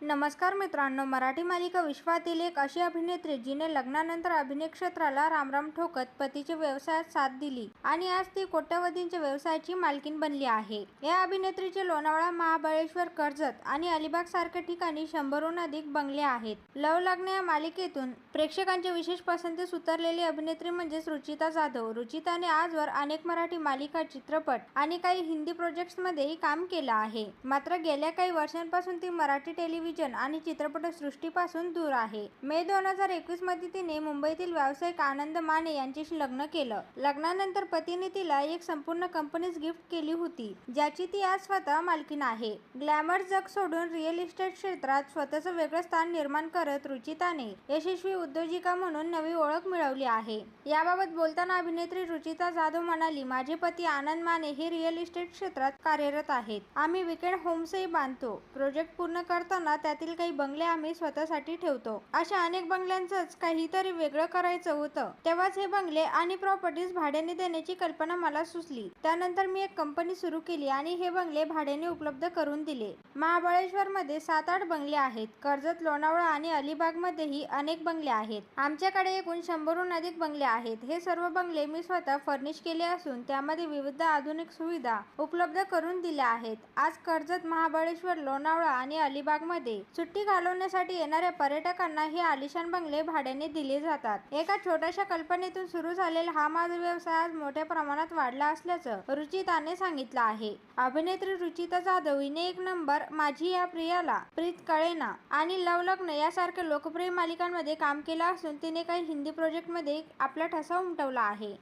नमस्कार मित्रांनो, मराठी मालिका विश्वातील एक अशी अभिनेत्री जिने लग्नानंतर अभिनय क्षेत्राला रामराम ठोकत पतीच्या व्यवसायात साथ दिली आणि आज ती कोट्यवधींच्या व्यवसायाची मालकीण बनली आहे. या अभिनेत्रीचे लोणावळा, महाबळेश्वर, कर्जत आणि अलिबाग सारख्या ठिकाणी 100हून अधिक बंगले आहेत. लव्ह लग्न या मालिकेतून प्रेक्षकांची विशेष पसंतीस उतरलेली अभिनेत्री म्हणजेच रुचिता जाधव. रुचिताने आजवर अनेक मराठी मालिका, चित्रपट आणि काही हिंदी प्रोजेक्ट्समध्येही काम केलं आहे. मात्र गेल्या काही वर्षांपासून ती मराठी टेलिव्हिजन आणि चित्रपटसृष्टीपासून दूर आहे. मे 2021 मध्ये तिने मुंबईतील व्यावसायिक आनंद माने यांच्याशी लग्न केलं. लग्नानंतर पतीने तिला एक संपूर्ण कंपनीच गिफ्ट केली होती, ज्याची ती आज स्वतः मालकीण आहे. ग्लॅमर जग सोडून रिअल इस्टेट क्षेत्रात स्वतःचं वेगळं स्थान निर्माण करत रुचिताने यशस्वी उद्योजिका म्हणून नवी ओळख मिळवली आहे. याबाबत बोलताना अभिनेत्री रुचिता जाधव म्हणाली, माझे पती आनंद माने हे रिअल इस्टेट क्षेत्रात कार्यरत आहेत. आम्ही वीकेंड होम्सही बांधतो. प्रोजेक्ट पूर्ण करताना त्यातील काही बंगले आम्ही स्वतःसाठी ठेवतो. अशा अनेक बंगल्यांचंच काहीतरी वेगळं करायचं होतं. तेव्हाच हे बंगले आणि प्रॉपर्टीज भाड्याने देण्याची कल्पना मला सुचली. त्यानंतर मी एक कंपनी सुरू केली आणि हे बंगले भाड्याने उपलब्ध करून दिले. महाबळेश्वरमध्ये 7-8 बंगले आहेत. कर्जत, लोणावळा आणि अलिबागमध्येही अनेक बंगले आहेत. आमच्याकडे एकूण 100हून अधिक बंगले आहेत. हे सर्व बंगले मी स्वतः फर्निश केले असून त्यामध्ये विविध आधुनिक सुविधा उपलब्ध करून दिल्या आहेत. आज कर्जत, महाबळेश्वर, लोणावळा आणि अलिबागमध्ये सुट्टी घालवण्यासाठी येणाऱ्या पर्यटकांना हे आलिशान बंगले भाड्याने दिले जातात. एका छोट्याशा कल्पनेतून सुरू झालेला हा माझा व्यवसाय आज मोठ्या प्रमाणात वाढला असल्याचं रुचिताने सांगितलं आहे. अभिनेत्री रुचिता जाधव हिने 1 नंबर, माझी या प्रियाला, प्रीत कळेना आणि लव्ह लग्न यासारख्या लोकप्रिय मालिकांमध्ये काम केलं असून तिने काही हिंदी प्रोजेक्टमध्ये आपला ठसा उमटवला आहे.